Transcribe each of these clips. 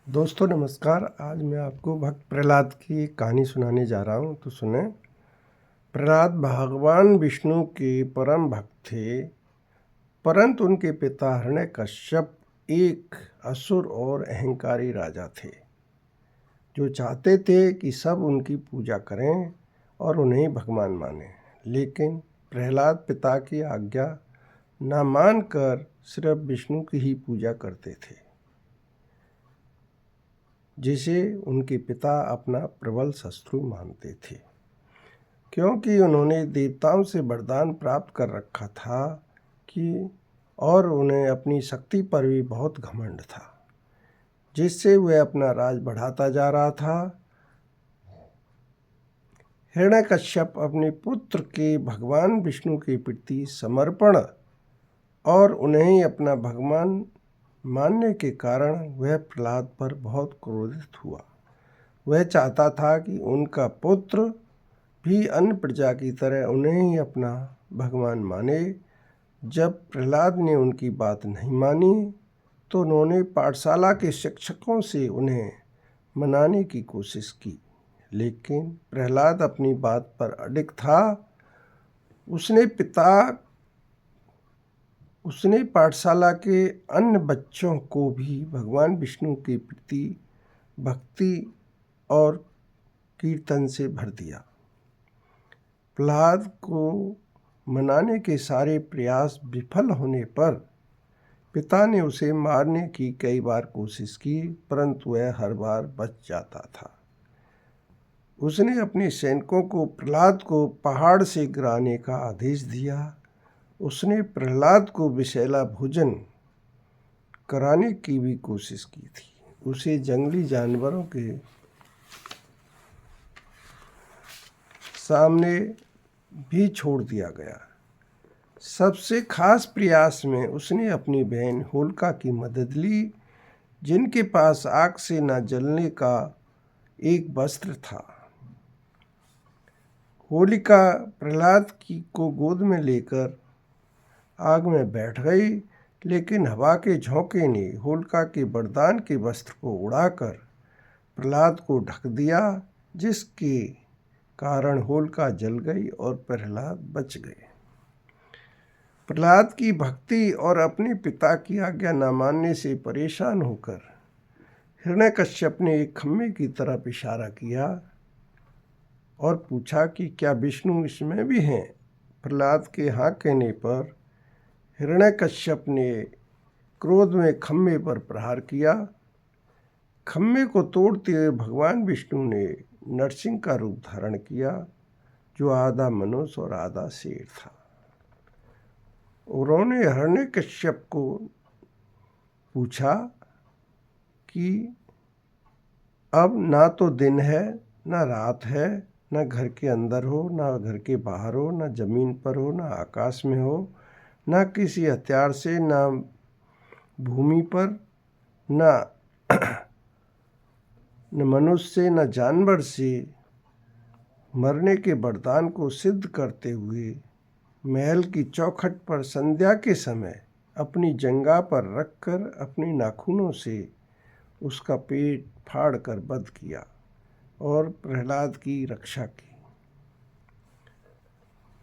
दोस्तों नमस्कार। आज मैं आपको भक्त प्रहलाद की एक कहानी सुनाने जा रहा हूँ, तो सुने। प्रहलाद भगवान विष्णु के परम भक्त थे, परंतु उनके पिता हिरण्यकश्यप एक असुर और अहंकारी राजा थे, जो चाहते थे कि सब उनकी पूजा करें और उन्हें भगवान माने। लेकिन प्रहलाद पिता की आज्ञा न मानकर सिर्फ विष्णु की ही पूजा करते थे, जिसे उनके पिता अपना प्रबल शत्रु मानते थे, क्योंकि उन्होंने देवताओं से वरदान प्राप्त कर रखा था और उन्हें अपनी शक्ति पर भी बहुत घमंड था, जिससे वह अपना राज बढ़ाता जा रहा था। हिरण्यकश्यप अपने पुत्र के भगवान विष्णु के प्रति समर्पण और उन्हें अपना भगवान मानने के कारण वह प्रहलाद पर बहुत क्रोधित हुआ। वह चाहता था कि उनका पुत्र भी अन्य प्रजा की तरह उन्हें ही अपना भगवान माने। जब प्रहलाद ने उनकी बात नहीं मानी तो उन्होंने पाठशाला के शिक्षकों से उन्हें मनाने की कोशिश की, लेकिन प्रहलाद अपनी बात पर अडिग था। उसने पाठशाला के अन्य बच्चों को भी भगवान विष्णु के प्रति भक्ति और कीर्तन से भर दिया। प्रहलाद को मनाने के सारे प्रयास विफल होने पर पिता ने उसे मारने की कई बार कोशिश की, परंतु वह हर बार बच जाता था। उसने अपने सैनिकों को प्रहलाद को पहाड़ से गिराने का आदेश दिया। उसने प्रहलाद को विषैला भोजन कराने की भी कोशिश की थी। उसे जंगली जानवरों के सामने भी छोड़ दिया गया। सबसे खास प्रयास में उसने अपनी बहन होलिका की मदद ली, जिनके पास आग से न जलने का एक वस्त्र था। होलिका प्रहलाद को गोद में लेकर आग में बैठ गई, लेकिन हवा के झोंके ने होलिका के वरदान के वस्त्र को उड़ाकर प्रहलाद को ढक दिया, जिसके कारण होलिका जल गई और प्रहलाद बच गए। प्रहलाद की भक्ति और अपने पिता की आज्ञा न मानने से परेशान होकर हिरण्यकश्यप ने एक खम्भे की तरफ इशारा किया और पूछा कि क्या विष्णु इसमें भी हैं। प्रहलाद के हाँ कहने पर हिरण्यकश्यप ने क्रोध में खम्भे पर प्रहार किया। खम्भे को तोड़ते हुए भगवान विष्णु ने नरसिंह का रूप धारण किया, जो आधा मनुष्य और आधा शेर था। उन्होंने हिरण्यकश्यप को पूछा कि अब ना तो दिन है ना रात है, ना घर के अंदर हो ना घर के बाहर हो, ना जमीन पर हो ना आकाश में हो, ना किसी हथियार से ना भूमि पर, ना मनुष्य से ना जानवर से मरने के वरदान को सिद्ध करते हुए महल की चौखट पर संध्या के समय अपनी जंघा पर रखकर अपने नाखूनों से उसका पेट फाड़कर वध किया और प्रहलाद की रक्षा की।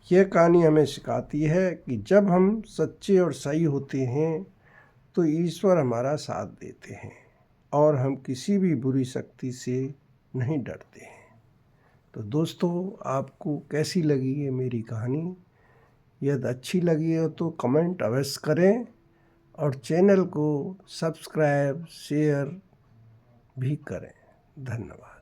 यह कहानी हमें सिखाती है कि जब हम सच्चे और सही होते हैं तो ईश्वर हमारा साथ देते हैं और हम किसी भी बुरी शक्ति से नहीं डरते हैं। तो दोस्तों, आपको कैसी लगी ये मेरी कहानी? यदि अच्छी लगी हो तो कमेंट अवश्य करें और चैनल को सब्सक्राइब शेयर भी करें। धन्यवाद।